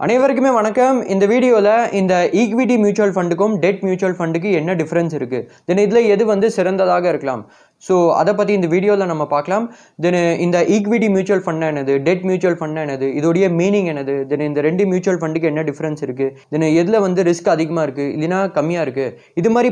அனைவருக்குமே வணக்கம். இந்த வீடியோவில் இந்த ஈக்விட்டி மியூச்சுவல் ஃபண்டுக்கும் டெட் மியூச்சுவல் ஃபண்டுக்கு என்ன டிஃப்ரென்ஸ் இருக்குது, தென் இதில் எது வந்து சிறந்ததாக இருக்கலாம், ஸோ அதை பற்றி இந்த வீடியோவில் நம்ம பார்க்கலாம். தென் இந்த ஈக்விட்டி மியூச்சுவல் ஃபண்ட் என்னது, டெட் மியூச்சுவல் ஃபண்ட் என்னது, இதோடைய மீனிங் என்னது, தென் இந்த ரெண்டு மியூச்சுவல் ஃபண்டுக்கு என்ன டிஃப்ரென்ஸ் இருக்குது, தென் எதில் வந்து ரிஸ்க் அதிகமாக இருக்குது இல்லைனா கம்மியாக இருக்குது, இது மாதிரி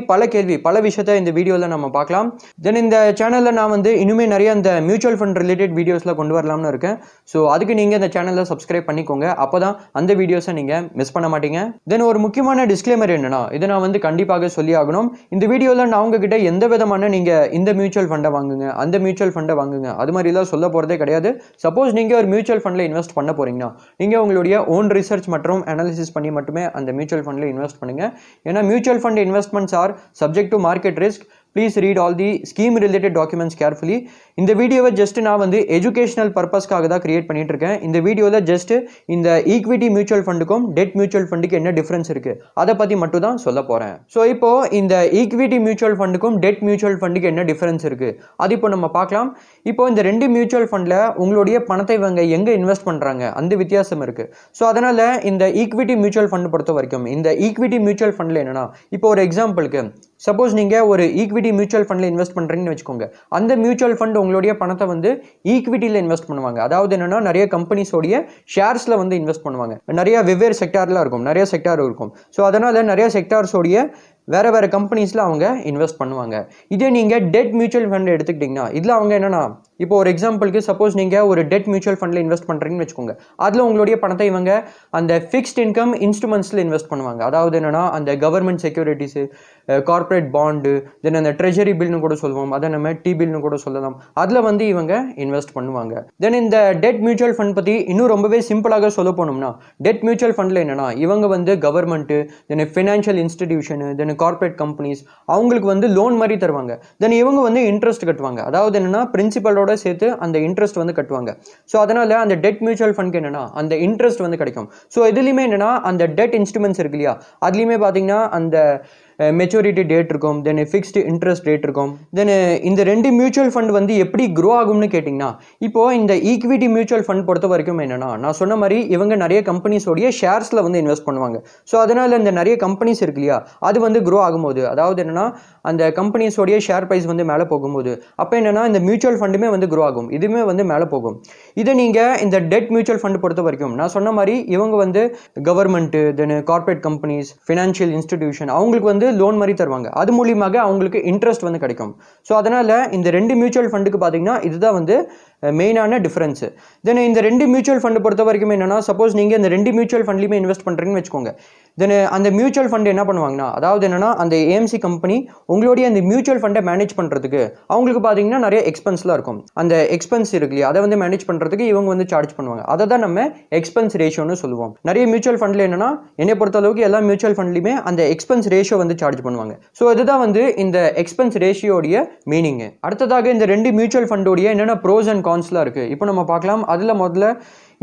பல விஷயத்தை இந்த வீடியோவில் நம்ம பார்க்கலாம். தென் இந்த சேனலில் நான் வந்து இன்னுமே நிறைய இந்த மியூச்சுவல் ஃபண்ட் ரிலேட்டட் வீடியோஸில் கொண்டு வரலாம்னு இருக்கேன். ஸோ அதுக்கு நீங்கள் இந்த சேனலில் சப்ஸ்கிரைப் பண்ணிக்கோங்க, அப்போ தான் அந்த வீடியோஸை நீங்கள் மிஸ் பண்ண மாட்டீங்க. தென் ஒரு முக்கியமான டிஸ்க்ளைமர் என்னன்னா, இதை நான் வந்து கண்டிப்பாக சொல்லி ஆகணும். இந்த வீடியோவில் நான் உங்ககிட்ட எந்த விதமான நீங்கள் இந்த மியூச்சுவல் ஃபண்டை வாங்குங்க, அந்த மியூச்சுவல் ஃபண்டை வாங்குங்க, அது மாதிரிலாம் சொல்ல போகிறதே கிடையாது. சப்போஸ் நீங்கள் ஒரு மியூச்சுவல் ஃபண்டில் இன்வெஸ்ட் பண்ண போகிறீங்கன்னா நீங்கள் உங்களுடைய ஓன் ரிசர்ச் மற்றும் அனாலிசிஸ் பண்ணி மட்டுமே அந்த மியூச்சுவல் ஃபண்டில் இன்வெஸ்ட் பண்ணுங்கள். ஏன்னா mutual fund investments R subject to market risk. Please read all the scheme related documents carefully. இந்த வீடியோவை ஜஸ்ட் நான் வந்து எஜுகேஷனல் பர்பஸ்க்காக தான் கிரியேட் பண்ணிட்டு இருக்கேன். இந்த வீடியோவில் ஜஸ்ட் இந்த ஈக்விட்டி மியூச்சுவல் ஃபண்டுக்கும் டெட் மியூச்சுவல் ஃபண்டுக்கு என்ன டிஃப்ரென்ஸ் இருக்குது அதை பற்றி மட்டும் தான் சொல்ல போகிறேன். ஸோ இப்போது இந்த ஈக்விட்டி மியூச்சுவல் ஃபண்டுக்கும் டெட் மியூச்சுவல் ஃபண்டுக்கு என்ன டிஃப்ரென்ஸ் இருக்குது அது இப்போ நம்ம பார்க்கலாம். இப்போ இந்த ரெண்டு மியூச்சுவல் ஃபண்டில் உங்களுடைய பணத்தை இவங்க எங்கே இன்வெஸ்ட் பண்ணுறாங்க அந்த வித்தியாசம் இருக்குது. ஸோ அதனால் இந்த ஈக்விட்டி மியூச்சுவல் ஃபண்டு பொறுத்த வரைக்கும் இந்த ஈக்விட்டி மியூச்சுவல் ஃபண்டில் என்னென்னா, இப்போ ஒரு எக்ஸாம்பிளுக்கு சப்போஸ் நீங்கள் ஒரு ஈக்விட்டி மியூச்சுவல் ஃபண்டில் இன்வெஸ்ட் பண்ணுறீங்கன்னு வச்சுக்கோங்க. அந்த மியூச்சுவல் ஃபண்ட் உங்களுடைய பணத்தை வந்து ஈக்விட்டியில் இன்வெஸ்ட் பண்ணுவாங்க. அதாவது என்னென்னா, நிறைய கம்பெனிஸோடைய ஷேர்ஸில் வந்து இன்வெஸ்ட் பண்ணுவாங்க. நிறைய வெவ்வேறு செக்டார்லாம் இருக்கும், நிறைய செக்டார் இருக்கும். ஸோ அதனால் நிறைய செக்டார்ஸோடைய வேறு கம்பெனிஸில் அவங்க இன்வெஸ்ட் பண்ணுவாங்க. இதே நீங்கள் டெட் மியூச்சுவல் ஃபண்ட் எடுத்துக்கிட்டிங்கன்னா இதில் அவங்க என்னென்னா, இப்போ ஒரு எக்ஸாம்பிளுக்கு சப்போஸ் நீங்கள் ஒரு டெட் மியூச்சுவல் ஃபண்டில் இன்வெஸ்ட் பண்ணுறீங்கன்னு வச்சுக்கோங்க. அதில் உங்களுடைய பணத்தை இவங்க அந்த ஃபிக்ஸ்ட் இன்கம் இன்ஸ்ட்ருமெண்ட்ஸில் இன்வெஸ்ட் பண்ணுவாங்க. அதாவது என்னென்னா, அந்த கவர்மெண்ட் செக்யூரிட்டிஸு, கார்ப்பரேட் பாண்டு, தென் அந்த ட்ரெஷரி பில்னு கூட சொல்லுவோம், அதை நம்ம டி பில்னு கூட சொல்லலாம். அதில் வந்து இவங்க இன்வெஸ்ட் பண்ணுவாங்க. தென் இந்த டெட் மியூச்சுவல் ஃபண்ட் பற்றி இன்னும் ரொம்பவே சிம்பிளாக சொல்ல போனோம்னா, டெட் மியூச்சுவல் ஃபண்டில் என்னென்னா, இவங்க வந்து கவர்மெண்ட்டு, தென் ஃபினான்ஷியல் இன்ஸ்டிடியூஷனு, தென் கார்ப்பரேட் கம்பெனிஸ் அவங்களுக்கு வந்து லோன் மாதிரி தருவாங்க. தென் இவங்க வந்து இன்ட்ரெஸ்ட் கட்டுவாங்க. அதாவது என்னென்னா, பிரின்சிபலோட சேர்த்து அந்த இன்ட்ரெஸ்ட் வந்து கட்டுவாங்க. ஸோ அதனால அந்த டெட் மியூச்சுவல் ஃபண்ட் என்னன்னா அந்த இன்ட்ரெஸ்ட் வந்து கிடைக்கும். ஸோ இதுலையுமே என்னன்னா, அந்த டெட் இன்ஸ்ட்ருமெண்ட்ஸ் இருக்கு இல்லையா, அதுலையுமே பார்த்தீங்கன்னா அந்த மெச்சூரிட்டி டேட் இருக்கும், தென் ஃபிக்ஸ்டு இன்ட்ரெஸ்ட் ரேட் இருக்கும். தென் இந்த ரெண்டு மியூச்சுவல் ஃபண்ட் வந்து எப்படி க்ரோ ஆகும்னு கேட்டிங்கன்னா, இப்போது இந்த ஈக்விட்டி மியூச்சுவல் ஃபண்ட் பொறுத்த வரைக்கும் என்னென்னா, நான் சொன்ன மாதிரி இவங்க நிறைய கம்பெனிஸோடைய ஷேர்ஸில் வந்து இன்வெஸ்ட் பண்ணுவாங்க. ஸோ அதனால் இந்த நிறைய கம்பெனிஸ் இருக்கு இல்லையா, அது வந்து க்ரோ ஆகும்போது, அதாவது என்னென்னா அந்த கம்பெனிஸோடைய ஷேர் ப்ரைஸ் வந்து மேலே போகும்போது அப்போ என்னென்னா இந்த மியூச்சுவல் ஃபண்டுமே வந்து க்ரோ ஆகும், இதுவுமே வந்து மேலே போகும். இதை நீங்கள் இந்த டெட் மியூச்சுவல் ஃபண்ட் பொறுத்த வரைக்கும் நான் சொன்ன மாதிரி இவங்க வந்து கவர்மெண்ட்டு, தென் கார்ப்பரேட் கம்பெனிஸ், ஃபினான்ஷியல் இன்ஸ்டிடியூஷன் அவங்களுக்கு வந்து லோன் மாதிரி தருவாங்க. அது மூலியமாக அவங்களுக்கு இன்ட்ரெஸ்ட் வந்து கிடைக்கும். ஸோ அதனால் இந்த ரெண்டு மியூச்சுவல் ஃபண்டுக்கு பார்த்தீங்கன்னா இதுதான் வந்து மெயினான டிஃப்ரென்ஸு. தென் இந்த ரெண்டு மியூச்சுவல் ஃபண்டு பொறுத்த வரைக்கும் என்னென்னா, சப்போஸ் நீங்கள் இந்த ரெண்டு மியூச்சுவல் ஃபண்ட்லையுமே இன்வெஸ்ட் பண்ணுறீங்கன்னு வச்சுக்கோங்க. தென் அந்த மியூச்சுவல் ஃபண்ட் என்ன பண்ணுவாங்கன்னா, அதாவது என்னென்னா அந்த ஏஎம்சி கம்பெனி உங்களுடைய அந்த மியூச்சுவல் ஃபண்டை மேனேஜ் பண்ணுறதுக்கு அவங்களுக்கு பார்த்தீங்கன்னா நிறைய எக்ஸ்பென்ஸ்லாம் இருக்கும். அந்த எக்ஸ்பென்ஸ் இருக்கு இல்லையா, அதை வந்து மேனேஜ் பண்ணுறதுக்கு இவங்க வந்து சார்ஜ் பண்ணுவாங்க. அதை தான் நம்ம எக்ஸ்பென்ஸ் ரேஷியோன்னு சொல்லுவோம். நிறைய மியூச்சுவல் ஃபண்டில் என்னென்னா, என்னை பொறுத்தளவுக்கு எல்லா மியூச்சுவல் ஃபண்ட்லையுமே அந்த எக்ஸ்பென்ஸ் ரேஷியோ வந்து சார்ஜ் பண்ணுவாங்க. ஸோ இதுதான் வந்து இந்த எக்ஸ்பென்ஸ் ரேஷியோடைய மீனிங்கு. அடுத்ததாக இந்த ரெண்டு மியூச்சுவல் ஃபண்டோடைய என்னென்ன ப்ரோஸ் அண்ட் கான்ஸ்லாம் இருக்குது இப்போ நம்ம பார்க்கலாம். அதில் முதல்ல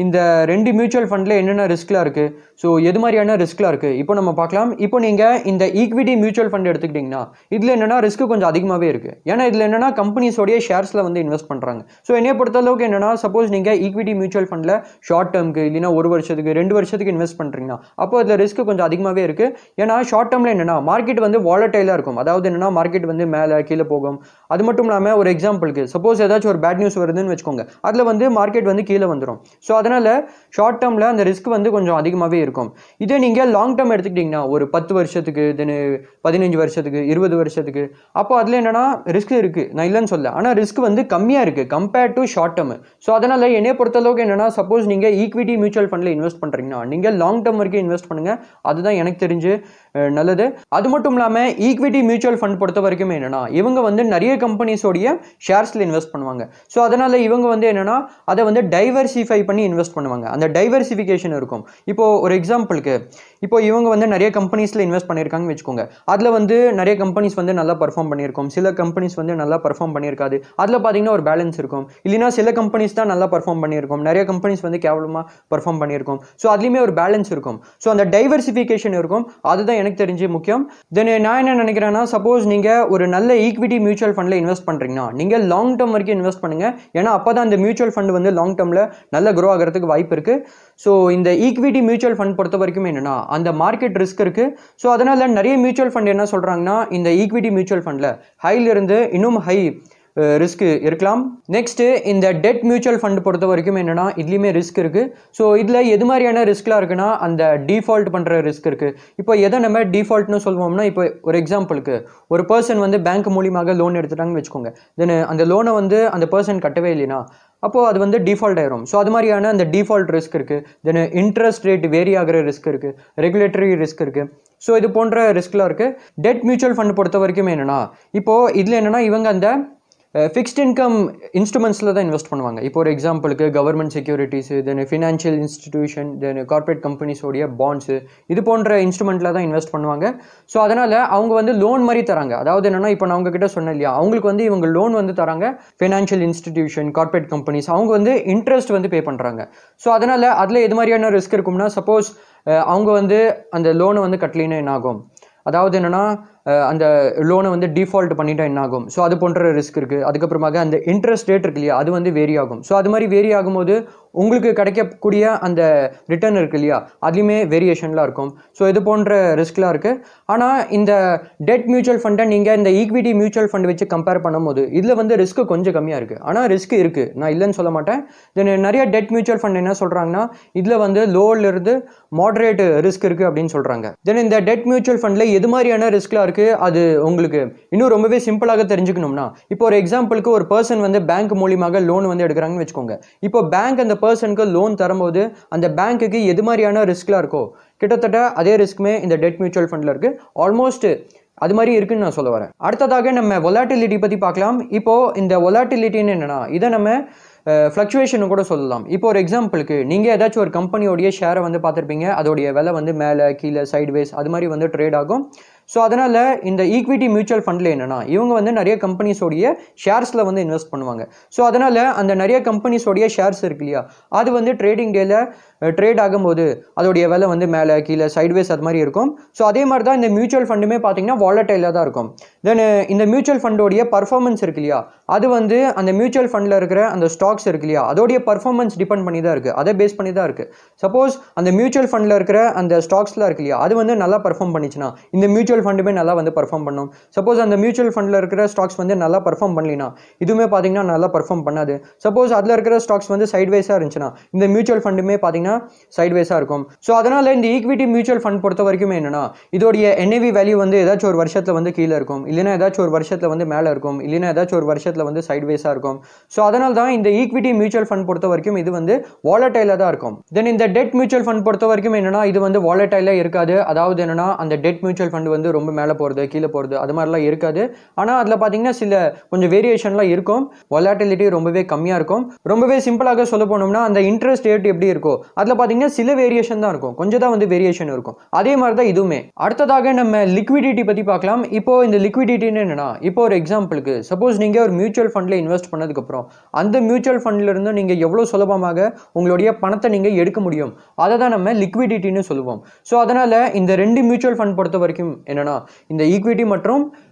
இந்த ரெண்டு மியூச்சுவல் ஃபண்டில் என்னென்ன ரிஸ்க்லாம் இருக்குது, ஸோ எது மாதிரியான ரிஸ்க்லாம் இருக்குது இப்போ நம்ம பார்க்கலாம். இப்போ நீங்கள் இந்த ஈக்விட்டி மியூச்சுவல் ஃபண்ட் எடுத்துக்கிட்டிங்கன்னா இதில் என்னென்னா ரிஸ்க் கொஞ்சம் அதிகமாகவே இருக்குது. ஏன்னா இதில் என்னென்னா கம்பெனிஸோடைய ஷேர்ஸில் வந்து இன்வெஸ்ட் பண்ணுறாங்க. ஸோ என்னைய பொறுத்தளவுக்கு என்னென்னா, சப்போஸ் நீங்கள் ஈக்விட்டி மியூச்சுவல் ஃபண்டில் ஷார்ட் டேர்முக்கு இல்லைனா ஒரு வருஷத்துக்கு 2 வருஷத்துக்கு இன்வெஸ்ட் பண்ணுறீங்கன்னா அப்போ அதில் ரிஸ்க் கொஞ்சம் அதிகமாகவே இருக்குது. ஏன்னா ஷார்ட் டேர்மில் என்னென்னா மார்க்கெட் வந்து வாலட்டைலாக இருக்கும். அதாவது என்னென்னா மார்க்கெட் வந்து மேலே கீழே போகும். அது மட்டும் இல்லாமல் ஒரு எக்ஸாம்பிளுக்கு சப்போஸ் ஏதாச்சும் ஒரு பேட் நியூஸ் வருதுன்னு வச்சுக்கோங்க, அதில் வந்து மார்க்கெட் வந்து கீழே வந்துடும். ஸோ அதனால் ஷார்ட் டேர்மில் அந்த ரிஸ்க் வந்து கொஞ்சம் அதிகமாகவே இருக்கும். இதே நீங்கள் லாங் டேர்ம் எடுத்துக்கிட்டிங்கன்னா ஒரு 10 வருஷத்துக்கு, தென் 15 வருஷத்துக்கு, 20 வருஷத்துக்கு, அப்போ அதில் என்னென்னா ரிஸ்க் இருக்குது, நான் இல்லைன்னு சொல்ல, ஆனால் ரிஸ்க் வந்து கம்மியாக இருக்குது compared to short term. So அதனால் என்னைய பொறுத்தளவுக்கு என்னென்னா, சப்போஸ் நீங்கள் ஈக்விட்டி மியூச்சுவல் ஃபண்டில் இன்வெஸ்ட் பண்ணுறீங்கன்னா நீங்கள் லாங் டேர்ம் வரைக்கும் இன்வெஸ்ட் பண்ணுங்கள், அதுதான் எனக்கு தெரிஞ்சு நல்லது. அது மட்டும் இல்லாமல் ஈக்விட்டி மியூச்சுவல் ஃபண்ட் பொறுத்த வரைக்கும் என்னென்னா, இவங்க வந்து நிறைய கம்பெனிஸோடைய ஷேர்ஸில் இன்வெஸ்ட் பண்ணுவாங்க. ஸோ அதனால் இவங்க வந்து என்னென்னா அதை வந்து டைவர்சிஃபை பண்ணி இன்வெஸ்ட் பண்ணுவாங்க. அந்த டைவர்சிஃபிகேஷன் இருக்கும். இப்போ ஒரு எக்ஸாம்பிளுக்கு இப்போ இவங்க வந்து நிறைய கம்பெனிஸில் இன்வெஸ்ட் பண்ணியிருக்காங்கன்னு வச்சுக்கோங்க. அதில் வந்து நிறைய கம்பெனிஸ் வந்து நல்லா பர்ஃபார்ம் பண்ணியிருக்கும், சில கம்பெனிஸ் வந்து நல்லா பர்ஃபார்ம் பண்ணியிருக்காது. அதில் பார்த்தீங்கன்னா ஒரு பேலன்ஸ் இருக்கும். இல்லைனா சில கம்பெனிஸ் தான் நல்லா பர்ஃபார்ம் பண்ணியிருக்கும், நிறைய கம்பெனிஸ் வந்து கேவலமாக பர்ஃபார்ம் பண்ணியிருக்கும். ஸோ அதுலேயுமே ஒரு பேலன்ஸ் இருக்கும். ஸோ அந்த டைவர்சிஃபிகேஷன் இருக்கும், அதுதான் எனக்கு தெரிஞ்சு முக்கியம். தென் நான் என்ன நினைக்கிறேன்னா, சப்போஸ் நீங்கள் ஒரு நல்ல ஈக்விட்டி மியூச்சுவல் ஃபண்டில் இன்வெஸ்ட் பண்ணுறீங்கன்னா நீங்கள் லாங் டேர்ம் வரைக்கும் இன்வெஸ்ட் பண்ணுங்கள். ஏன்னா அப்போ தான் அந்த மியூச்சுவல் ஃபண்ட் வந்து லாங் டேர்மில் நல்ல க்ரோ ஆகிறது கிடைக்கிறதுக்கு வாய்ப்பு இருக்குது. ஸோ இந்த ஈக்விட்டி மியூச்சுவல் ஃபண்ட் பொறுத்த வரைக்கும் என்னென்னா அந்த மார்க்கெட் ரிஸ்க் இருக்குது. ஸோ அதனால் நிறைய மியூச்சுவல் ஃபண்ட் என்ன சொல்கிறாங்கன்னா இந்த ஈக்விட்டி மியூச்சுவல் ஃபண்டில் ஹைலிருந்து இன்னும் ஹை ரிஸ்க் இருக்கலாம். நெக்ஸ்ட்டு இந்த டெட் மியூச்சுவல் ஃபண்ட் பொறுத்த வரைக்கும் என்னென்னா இதுலேயுமே ரிஸ்க் இருக்குது. ஸோ இதில் எது மாதிரியான ரிஸ்க்லாம் இருக்குன்னா அந்த டிஃபால்ட் பண்ணுற ரிஸ்க் இருக்குது. இப்போ எதை நம்ம டிஃபால்ட்னு சொல்லுவோம்னா, இப்போ ஒரு எக்ஸாம்பிளுக்கு ஒரு பர்சன் வந்து பேங்க் மூலியமாக லோன் எடுத்துட்டாங்கன்னு வச்சுக்கோங்க. தென் அந்த லோனை வந்து அந்த பர்சன் கட்டவே இல்லைனா அப்போது அது வந்து டிஃபால்ட் ஆயிரும். ஸோ அது மாதிரியான அந்த டிஃபால்ட் ரிஸ்க் இருக்குது. தென் இன்ட்ரெஸ்ட் ரேட் வேரி ஆகிற ரிஸ்க் இருக்குது, ரெகுலேட்டரி ரிஸ்க் இருக்குது. ஸோ இது போன்ற ரிஸ்க்லாம் இருக்குது. டெட் மியூச்சுவல் ஃபண்ட் பொறுத்த வரைக்கும் என்னென்னா இப்போது இதில் என்னென்னா இவங்க அந்த ஃபிக்ஸ்ட் இன்கம் இன்ஸ்ட்ருமெண்ட்ஸில் தான் இன்வெஸ்ட் பண்ணுவாங்க. இப்போ ஒரு எக்ஸாம்பிளுக்கு கவர்மெண்ட் செக்யூரிட்டிஸு, தென் ஃபினான்ஷியல் இன்ஸ்டிடியூஷன், தென் கார்ப்பரேட் கம்பெனிஸோடைய பாண்ட்ஸு, இது போன்ற இன்ஸ்ட்ருமெண்ட்டில் தான் இன்வெஸ்ட் பண்ணுவாங்க. ஸோ அதனால் அவங்க வந்து லோன் மாதிரி தராங்க. அதாவது என்னென்னா இப்போ நான் உங்ககிட்ட சொன்னேன் இல்லையா, அவங்களுக்கு வந்து இவங்க லோன் வந்து தராங்க. ஃபினான்ஷியல் இன்ஸ்டிடியூஷன், கார்ப்பரேட் கம்பெனிஸ் அவங்க வந்து இன்ட்ரெஸ்ட் வந்து பே பண்ணுறாங்க. ஸோ அதனால் அதில் எது மாதிரியான ரிஸ்க் இருக்கும்னா, சப்போஸ் அவங்க வந்து அந்த லோனை வந்து கட்டலினா என்ன ஆகும், அதாவது என்னென்னா அந்த லோனை வந்து டிஃபால்ட் பண்ணிட்டா என்ன ஆகும். ஸோ அது போன்ற ரிஸ்க் இருக்குது. அதுக்கப்புறமாக அந்த இன்ட்ரெஸ்ட் ரேட் இருக்கு இல்லையா, அது வந்து வேரி ஆகும். ஸோ அது மாதிரி வேரி ஆகும்போது உங்களுக்கு கிடைக்கக்கூடிய அந்த ரிட்டர்ன் இருக்கு இல்லையா, அதுலேயுமே வேரியேஷன்லாம் இருக்கும். ஸோ இது போன்ற ரிஸ்க்லாம் இருக்குது. ஆனால் இந்த டெட் மியூச்சுவல் ஃபண்டை நீங்கள் இந்த ஈக்விட்டி மியூச்சுவல் ஃபண்ட் வச்சு கம்பேர் பண்ணும்போது இதில் வந்து ரிஸ்க்கு கொஞ்சம் கம்மியாக இருக்குது. ஆனால் ரிஸ்க் இருக்குது, நான் இல்லைன்னு சொல்ல மாட்டேன். தென் நிறைய டெட் மியூச்சுவல் ஃபண்ட் என்ன சொல்கிறாங்கன்னா இதில் வந்து லோவிலிருந்து மாடரேட் ரிஸ்க் இருக்குது அப்படின்னு சொல்கிறாங்க. தென் இந்த டெட் மியூச்சுவல் ஃபண்டில் எது மாதிரியான ரிஸ்க்லாம் இருக்குது அது உங்களுக்கு இன்னும் ரொம்பவே சிம்பிளாக தெரிஞ்சுக்கணும்னா, இப்போ ஒரு எக்ஸாம்பிளுக்கு ஒரு பர்சன் வந்து பேங்க் மூலியமாக லோன் வந்து எடுக்கிறாங்கன்னு வச்சுக்கோங்க. இப்போ பேங்க் அந்த பர்சனுக்கு லோன் தரும்போது அந்த பேங்க்குக்கு எது மாதிரியான ரிஸ்க்லாம் இருக்கோ கிட்டத்தட்ட அதே ரிஸ்க்குமே இந்த டெட் மியூச்சுவல் ஃபண்டில் இருக்குது. ஆல்மோஸ்ட் அது மாதிரி இருக்குன்னு நான் சொல்ல வரேன். அடுத்ததாக நம்ம வொலாட்டிலிட்டி பற்றி பார்க்கலாம். இப்போது இந்த வொலாட்டிலிட்டின்னு என்னென்னா இதை நம்ம ஃப்ளக்சுவேஷன் கூட சொல்லலாம். இப்போ ஒரு எக்ஸாம்பிளுக்கு நீங்கள் ஏதாச்சும் ஒரு கம்பெனியோடைய ஷேரை வந்து பார்த்துருப்பீங்க, அதோடைய விலை வந்து மேலே கீழே சைட்வேஸ் அது மாதிரி வந்து ட்ரேட் ஆகும். ஸோ அதனால் இந்த ஈக்விட்டி மியூச்சுவல் ஃபண்டில் என்னென்னா இவங்க வந்து நிறைய கம்பெனிஸோடைய ஷேர்ஸில் வந்து இன்வெஸ்ட் பண்ணுவாங்க. ஸோ அதனால் அந்த நிறைய கம்பெனிஸோடைய ஷேர்ஸ் இருக்கு இல்லையா, அது வந்து ட்ரேடிங் டேல ட்ரேட் ஆகும்போது அதோடைய விலை வந்து மேலே கீழே சைட்வேஸ் அது மாதிரி இருக்கும். ஸோ அதே மாதிரி தான் இந்த மியூச்சுவல் ஃபண்டுமே பார்த்தீங்கன்னா வாலட்டைலாக தான் இருக்கும். தென் இந்த மியூச்சுவல் ஃபண்டோடைய பர்ஃபார்மன்ஸ் இருக்கு இல்லையா, அது வந்து அந்த மியூச்சுவல் ஃபண்டில் இருக்கிற அந்த ஸ்டாக்ஸ் இருக்கு இல்லையா அதோடைய பர்ஃபார்மன்ஸ் டிபெண்ட் பண்ணி தான் இருக்குது, அதை பேஸ் பண்ணி தான் இருக்குது. சப்போஸ் அந்த மியூச்சுவல் ஃபண்டில் இருக்கிற அந்த ஸ்டாக்ஸ்லாம் இருக்கு இல்லையா அது வந்து நல்லா பர்ஃபார்ம் பண்ணிச்சுன்னா இந்த மியூச்சுவல் ஃபண்டுமே நல்லா வந்து பர்ஃபார்ம் பண்ணும். சப்போஸ் அந்த மியூச்சுவல் ஃபண்டில் இருக்கிற ஸ்டாக்ஸ் வந்து நல்லா பர்ஃபார்ம் பண்ணலினா இதுவுமே பார்த்தீங்கன்னா நல்லா பர்ஃபார்ம் பண்ணாது. சப்போஸ் அதில் இருக்கிற ஸ்டாக்ஸ் வந்து சைட்வேஸாக இருந்துச்சுன்னா இந்த மியூச்சுவல் ஃபண்டுமே பார்த்தீங்கன்னா சைட்வேஸாக இருக்கும். ஸோ அதனால் இந்த ஈக்விட்டி மியூச்சுவல் ஃபண்ட் பொறுத்த வரைக்கும் என்னென்னா இதோடைய NAV வேல்யூ வந்து ஏதாச்சும் ஒரு வருஷத்தில் வந்து கீழே இருக்கும், இல்லைனா ஏதாச்சும் ஒரு வருஷத்தில் வந்து மேலே இருக்கும், இல்லைனா ஏதாச்சும் ஒரு வருஷத்தில் வந்து சைட்வேஸாக இருக்கும். ஸோ அதனால தான் இந்த ஈக்விட்டி மியூச்சுவல் ஃபண்ட் பொறுத்த வரைக்கும் இது வந்து வாலட்டைலாக தான் இருக்கும். தென் இந்த டெட் மியூச்சுவல் ஃபண்ட் பொறுத்த வரைக்கும் என்னென்னா இது வந்து வாலட்டைலாக இருக்காது. அதாவது என்னென்னா அந்த டெட் மியூச்சுவல் ஃபண்ட் வந்து ரொம்ப மேலே போகிறது கீழே போகிறது அது மாதிரிலாம் இருக்காது. ஆனால் அதில் பார்த்தீங்கன்னா சில கொஞ்சம் வேரியேஷன்லாம் இருக்கும். வாலட்டிலிட்டி ரொம்பவே கம்மியாக இருக்கும். ரொம்பவே சிம்பிளாக சொல்ல போனோம்னா அந்த இன்ட்ரெஸ்ட் ரேட் எப்படி இருக்கோ அதில் பார்த்தீங்கன்னா சில வேரியேஷன் தான் இருக்கும், கொஞ்சம் தான் வந்து வேரியேஷன் இருக்கும். அதே மாதிரி தான் இதுவுமே. அடுத்ததாக நம்ம லிக்விடிட்டி பற்றி பார்க்கலாம். இப்போ இந்த லிக்விடிட்டின்னு என்னன்னா இப்போ ஒரு எக்ஸாம்பிளுக்கு சப்போஸ் நீங்கள் ஒரு மியூச்சுவல் ஃபண்டில் இன்வெஸ்ட் பண்ணதுக்கப்புறம் அந்த மியூச்சுவல் ஃபண்டில் இருந்து நீங்கள் எவ்வளோ சுலபமாக உங்களுடைய பணத்தை நீங்கள் எடுக்க முடியும் அதை தான் நம்ம லிக்விடிட்டின்னு சொல்லுவோம். ஸோ அதனால் இந்த ரெண்டு மியூச்சுவல் ஃபண்ட் பொறுத்த வரைக்கும் என்னென்னா இந்த ஈக்விட்டி மற்றும்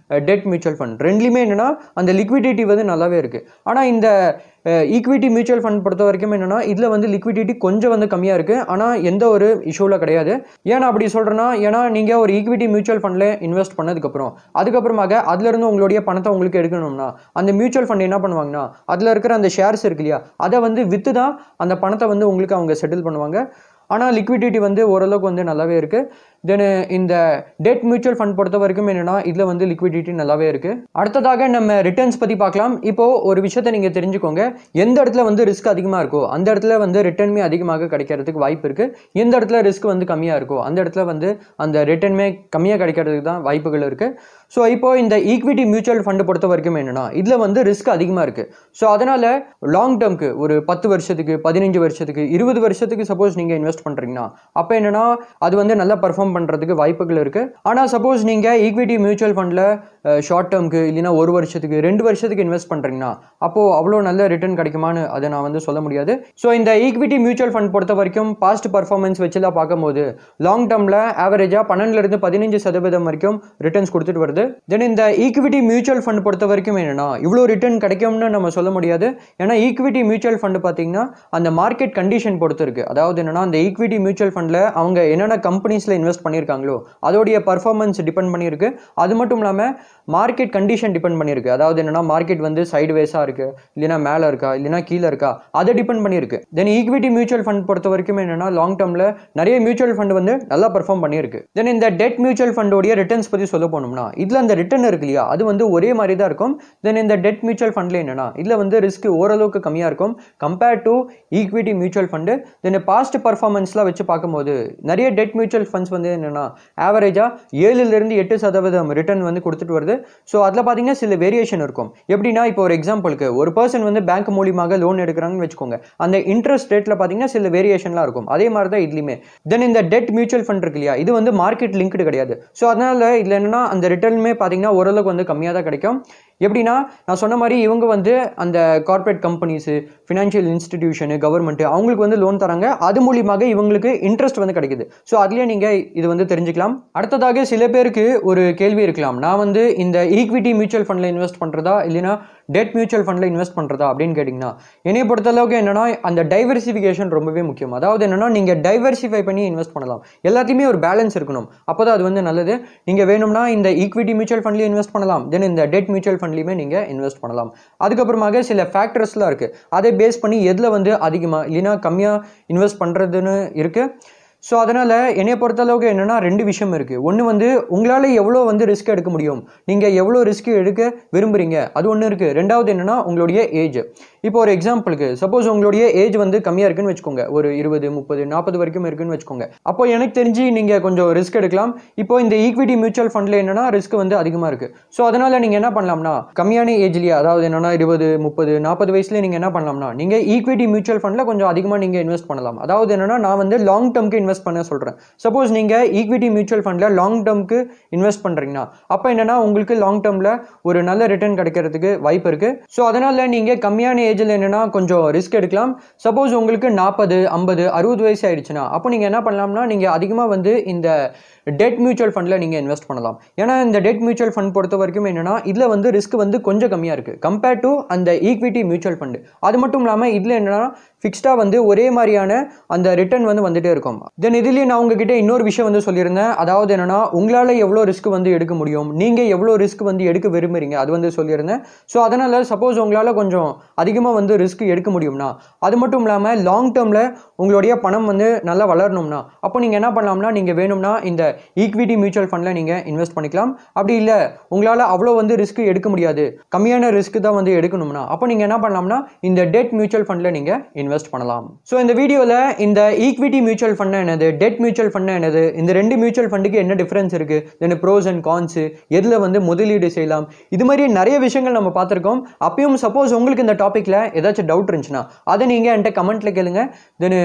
டெட் மியூச்சுவல் ஃபண்ட் ரெண்டுலேயுமே என்னென்னா அந்த லிக்விடிட்டி வந்து நல்லாவே இருக்குது. ஆனால் இந்த ஈக்விட்டி மியூச்சுவல் ஃபண்ட் பொறுத்த வரைக்கும் என்னென்னா இதில் வந்து லிக்விடிட்டி கொஞ்சம் வந்து கம்மியாக இருக்குது. ஆனால் எந்த ஒரு இஷ்யூவில் கிடையாது. ஏன்னா அப்படி சொல்கிறேன்னா ஏன்னா நீங்கள் ஒரு ஈக்விட்டி மியூச்சுவல் ஃபண்டில் இன்வெஸ்ட் பண்ணதுக்கப்புறம் அதுக்கப்புறமாக அதுலேருந்து உங்களுடைய பணத்தை உங்களுக்கு எடுக்கணும்னா அந்த மியூச்சுவல் ஃபண்ட் என்ன பண்ணுவாங்கன்னா அதில் இருக்கிற அந்த ஷேர்ஸ் இருக்கு இல்லையா அதை வந்து விற்று தான் அந்த பணத்தை வந்து உங்களுக்கு அவங்க செட்டில் பண்ணுவாங்க. ஆனால் லிக்விடிட்டி வந்து ஓரளவுக்கு வந்து நல்லாவே இருக்குது. தென் இந்த டெட் மியூச்சுவல் ஃபண்ட் பொறுத்த வரைக்கும் என்னென்னா இதில் வந்து லிக்விடிட்டி நல்லாவே இருக்குது. அடுத்ததாக நம்ம ரிட்டர்ன்ஸ் பற்றி பார்க்கலாம். இப்போது ஒரு விஷயத்தை நீங்கள் தெரிஞ்சுக்கோங்க, எந்த இடத்துல வந்து ரிஸ்க் அதிகமாக இருக்கோ அந்த இடத்துல வந்து ரிட்டர்னுமே அதிகமாக கிடைக்கிறதுக்கு வாய்ப்பு இருக்குது. எந்த இடத்துல ரிஸ்க் வந்து கம்மியாக இருக்கோ அந்த இடத்துல வந்து அந்த ரிட்டர்னுமே கம்மியாக கிடைக்கிறதுக்கு தான் வாய்ப்புகள் இருக்குது. ஸோ இப்போது இந்த ஈக்விட்டி மியூச்சுவல் ஃபண்டு பொறுத்த வரைக்கும் என்னென்னா இதில் வந்து ரிஸ்க் அதிகமாக இருக்குது. ஸோ அதனால் லாங் டேர்முக்கு ஒரு 10 வருஷத்துக்கு 15 வருஷத்துக்கு 20 வருஷத்துக்கு சப்போஸ் நீங்கள் இன்வெஸ்ட் பண்ணுறீங்கன்னா அப்போ என்னென்னா அது வந்து நல்லா பர்ஃபார்ம் பெர்ஃபார்ம் பண்ணுறதுக்கு வாய்ப்புகள் இருக்குது. ஆனால் சப்போஸ் நீங்கள் ஈக்விட்டி மியூச்சுவல் ஃபண்டில் ஷார்ட் டேர்முக்கு இல்லைனா 1 வருஷத்துக்கு 2 வருஷத்துக்கு இன்வெஸ்ட் பண்ணுறீங்கன்னா அப்போது அவ்வளோ நல்ல ரிட்டர்ன் கிடைக்குமான்னு அதை நான் வந்து சொல்ல முடியாது. ஸோ இந்த ஈக்விட்டி மியூச்சுவல் ஃபண்ட் பொறுத்த வரைக்கும் பாஸ்ட் பர்ஃபார்மன்ஸ் வச்சுலாம் பார்க்கும்போது லாங் டேர்மில் ஆவரேஜாக 12லேருந்து 15% வரைக்கும் ரிட்டர்ன்ஸ் கொடுத்துட்டு வருது. தென் இந்த ஈக்விட்டி மியூச்சுவல் ஃபண்ட் பொறுத்த வரைக்கும் என்னென்னா இவ்வளோ ரிட்டர்ன் கிடைக்கும்னு நம்ம சொல்ல முடியாது. ஏன்னா ஈக்விட்டி மியூச்சுவல் ஃபண்ட் பார்த்தீங்கன்னா அந்த மார்க்கெட் கண்டிஷன் பொறுத்து இருக்குது. அதாவது என்னென்னா அந்த ஈக்விட்டி மியூச்சுவல் ஃபண்டில் அவங்க என்னென்ன கம்பெனிஸில் இன்வெஸ்ட் பண்ணியிருக்காங்களோ அதோடைய பர்ஃபார்மன்ஸ் டிபெண்ட் பண்ணியிருக்கு. அது மட்டும் இல்லாமல் மார்க்கெட் கண்டிஷன் டிபெண்ட் பண்ணியிருக்கு. அதாவது என்னென்னா மார்க்கெட் வந்து சைடுவேஸாக இருக்குது, இல்லைனா மேலே இருக்கா, இல்லைனா கீழே இருக்கா, அதை டிபெண்ட் பண்ணியிருக்கு. தென் ஈக்விட்டி மியூச்சுவல் ஃபண்ட் பொறுத்த வரைக்கும் என்னென்னா லாங் டேர்மில் நிறைய மியூச்சுவல் ஃபண்ட் வந்து நல்லா பர்ஃபார்ம் பண்ணியிருக்கு. தென் இந்த டெட் மியூச்சுவல் ஃபண்டோடைய ரிட்டர்ன்ஸ் பற்றி சொல்ல போனோம்னா இதில் அந்த ரிட்டர்ன் இருக்கு இல்லையா அது வந்து ஒரே மாதிரி தான் இருக்கும். தென் இந்த டெட் மியூச்சுவல் ஃபண்டில் என்னென்னா இதில் வந்து ரிஸ்க் ஓரளவுக்கு கம்மியாக இருக்கும் compared to equity mutual fund. Then past பர்ஃபார்மன்ஸ்லாம் வச்சு பார்க்கும்போது நிறைய டெட் மியூச்சுவல் ஃபண்ட்ஸ் வந்து என்னென்னா ஆவரேஜாக 7லேருந்து 8% ரிட்டர்ன் வந்து கொடுத்துட்டு வருது. ஸோ அதில் பார்த்தீங்கன்னா சில வேரியேஷன் இருக்கும். எப்படின்னா இப்போ ஒரு எக்ஸாம்பிளுக்கு ஒரு பர்சன் வந்து பேங்க் மூலியமாக லோன் எடுக்கிறாங்கன்னு வச்சுக்கோங்க, அந்த இன்ட்ரெஸ்ட் ரேட்டில் பார்த்தீங்கன்னா சில வேரியேஷன்லாம் இருக்கும். அதே மாதிரி தான் இதுலையுமே. தென் இந்த டெட் மியூச்சுவல் ஃபண்ட் இருக்கு இல்லையா இது வந்து மார்க்கெட் லிங்க்டு கிடையாது. ஸோ அதனால் இதில் என்னென்னா அந்த ரிட்டர்னுமே பார்த்தீங்கன்னா ஓரளவுக்கு வந்து கம்மியாக தான் கிடைக்கும். எப்படின்னா நான் சொன்ன மாதிரி இவங்க வந்து அந்த corporate companies, financial institution, government அவங்களுக்கு வந்து லோன் தராங்க. அது மூலியமாக இவங்களுக்கு இன்ட்ரெஸ்ட் வந்து கிடைக்குது. ஸோ அதுலேயே நீங்கள் இது வந்து தெரிஞ்சுக்கலாம். அடுத்ததாக சில பேருக்கு ஒரு கேள்வி இருக்கலாம், நான் வந்து இந்த ஈக்விட்டி மியூச்சுவல் ஃபண்டில் இன்வெஸ்ட் பண்ணுறதா இல்லைனா டெட் மியூச்சுவல் ஃபண்டில் இன்வெஸ்ட் பண்ணுறதா அப்படின்னு கேட்டிங்கன்னா என்னை பொறுத்தளவுக்கு என்னென்னா அந்த டைவர்சிஃபிகேஷன் ரொம்பவே முக்கியம். அதாவது என்னென்னா நீங்கள் டைவர்சிஃபை பண்ணி இன்வெஸ்ட் பண்ணலாம். எல்லாத்தையுமே ஒரு பேலன்ஸ் இருக்கணும். அப்போ தான் அது வந்து நல்லது. நீங்கள் வேணும்னா இந்த ஈக்விட்டி மியூச்சுவல் ஃபண்ட்லேயும் இன்வெஸ்ட் பண்ணலாம். தென் இந்த டெட் மியூச்சுவல் ஃபண்ட்லையுமே நீங்கள் இன்வெஸ்ட் பண்ணலாம். அதுக்கப்புறமாக சில ஃபேக்டர்ஸ்லாம் இருக்குது. அதை பேஸ் பண்ணி எதில் வந்து அதிகமாக இல்லைனா கம்மியாக இன்வெஸ்ட் பண்ணுறதுன்னு இருக்குது. ஸோ அதனால் என்னை பொறுத்தளவுக்கு என்னென்னா 2 விஷயம் இருக்குது. ஒன்று வந்து உங்களால் எவ்வளோ வந்து ரிஸ்க் எடுக்க முடியும், நீங்கள் எவ்வளோ ரிஸ்க் எடுக்க விரும்புகிறீங்க அது ஒன்று இருக்குது. ரெண்டாவது என்னென்னா உங்களுடைய ஏஜ். இப்போ ஒரு எக்ஸாம்பிளுக்கு சப்போஸ் உங்களுடைய ஏஜ் வந்து கம்மியாக இருக்குன்னு வச்சுக்கோங்க, ஒரு 20, 30, 40 வரைக்கும் இருக்குன்னு வச்சுக்கோங்க. அப்போ எனக்கு தெரிஞ்சு நீங்கள் கொஞ்சம் ரிஸ்க் எடுக்கலாம். இப்போ இந்த ஈக்விட்டி மியூச்சுவல் ஃபண்டில் என்னென்னா ரிஸ்க் வந்து அதிகமாக இருக்குது. ஸோ அதனால் நீங்கள் என்ன பண்ணலாம்னா கம்மியான ஏஜ்லேயே, அதாவது என்னென்னா 20, 30, 40 வயசுலேயே நீங்கள் என்ன பண்ணலாம்னா நீங்கள் ஈக்விட்டி மியூச்சுவல் ஃபண்டில் கொஞ்சம் அதிகமாக நீங்கள் இன்வெஸ்ட் பண்ணலாம். அதாவது என்னென்னா நான் வந்து லாங் டேர்முக்கு இன்வெஸ்ட் பண்ண சொல்கிறேன். சப்போஸ் நீங்கள் ஈக்விட்டி மியூச்சுவல் ஃபண்டில் லாங் டேர்முக்கு இன்வெஸ்ட் பண்ணுறீங்கன்னா அப்போ என்னென்னா உங்களுக்கு லாங் டேர்மில் ஒரு நல்ல ரிட்டர்ன் கிடைக்கிறதுக்கு வாய்ப்பு இருக்குது. ஸோ அதனால் நீங்கள் கம்மியான ஏஜில் என்னென்னா கொஞ்சம் ரிஸ்க் எடுக்கலாம். சப்போஸ் உங்களுக்கு 40, 50, 60 வயசு ஆயிடுச்சுன்னா அப்போ நீங்கள் என்ன பண்ணலாம்னா நீங்கள் அதிகமாக வந்து இந்த டெட் மியூச்சுவல் ஃபண்டில் நீங்கள் இன்வெஸ்ட் பண்ணலாம். ஏன்னா இந்த டெட் மியூச்சுவல் ஃபண்ட் பொறுத்த வரைக்கும் என்னென்னா இதில் வந்து ரிஸ்க் வந்து கொஞ்சம் கம்மியாக இருக்குது கம்பேர்ட் டு அந்த ஈக்விட்டி மியூச்சுவல் ஃபண்டு. அது மட்டும் இல்லாமல் இதில் என்னென்னா ஃபிக்ஸ்டாக வந்து ஒரே மாதிரியான அந்த ரிட்டர்ன் வந்து வந்துகிட்டே இருக்கும். தென் இதுலேயே நான் உங்ககிட்ட இன்னொரு விஷயம் வந்து சொல்லியிருந்தேன். அதாவது என்னென்னா உங்களால் எவ்வளோ ரிஸ்க் வந்து எடுக்க முடியும், நீங்கள் எவ்வளோ ரிஸ்க் வந்து எடுக்க விரும்புகிறீங்க அது வந்து சொல்லியிருந்தேன். ஸோ அதனால் சப்போஸ் உங்களால் கொஞ்சம் அதிகமாக வந்து ரிஸ்க் எடுக்க முடியும்னா, அது மட்டும் இல்லாமல் லாங் டேர்மில் உங்களுடைய பணம் வந்து நல்லா வளரணும்னா அப்போ நீங்கள் என்ன பண்ணலாம்னா நீங்கள் வேணும்னா இந்த ஈக்விட்டி மியூச்சுவல் ஃபண்டில் நீங்கள் இன்வெஸ்ட் பண்ணிக்கலாம். அப்படி இல்லை உங்களால் அவ்வளோ வந்து ரிஸ்க் எடுக்க முடியாது, கம்மியான ரிஸ்க் தான் வந்து எடுக்கணும்னா அப்போ நீங்கள் என்ன பண்ணலாம்னா இந்த டெட் மியூச்சுவல் ஃபண்டில் நீங்கள் இன்வெஸ்ட் பண்ணலாம். ஸோ இந்த வீடியோவில் இந்த ஈக்விட்டி மியூச்சுவல் ஃபண்ட் என்னது, டெட் மியூச்சுவல் ஃபண்ட் என்னது, இந்த 2 மியூச்சுவல் ஃபண்டுக்கு என்ன டிஃபரன்ஸ் இருக்குது, தென் ப்ரோஸ் அண்ட் கான்ஸு, எதில் வந்து முதலீடு செய்யலாம், இது மாதிரி நிறைய விஷயங்கள் நம்ம பார்த்துருக்கோம். அப்பயும் சப்போஸ் உங்களுக்கு இந்த டாப்பிக்கில் ஏதாச்சும் டவுட் இருந்துச்சுன்னா அதை நீங்கள் என்கிட்ட கமெண்ட்டில் கேளுங்க. தென்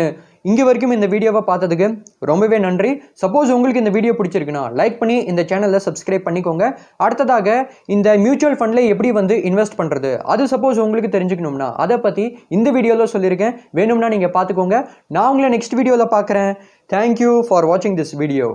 இங்கே வரைக்கும் இந்த வீடியோவை பார்த்ததுக்கு ரொம்பவே நன்றி. சப்போஸ் உங்களுக்கு இந்த வீடியோ பிடிச்சிருக்குன்னா லைக் பண்ணி இந்த சேனலில் சப்ஸ்கிரைப் பண்ணிக்கோங்க. அடுத்ததாக இந்த மியூச்சுவல் ஃபண்டில் எப்படி வந்து இன்வெஸ்ட் பண்ணுறது அது சப்போஸ் உங்களுக்கு தெரிஞ்சுக்கணும்னா அதை பற்றி இந்த வீடியோவில் சொல்லியிருக்கேன். வேணும்னா நீங்கள் பார்த்துக்கோங்க. நான் உங்களை நெக்ஸ்ட் வீடியோவில் பார்க்குறேன். தேங்க்யூ ஃபார் வாட்சிங் திஸ் வீடியோ.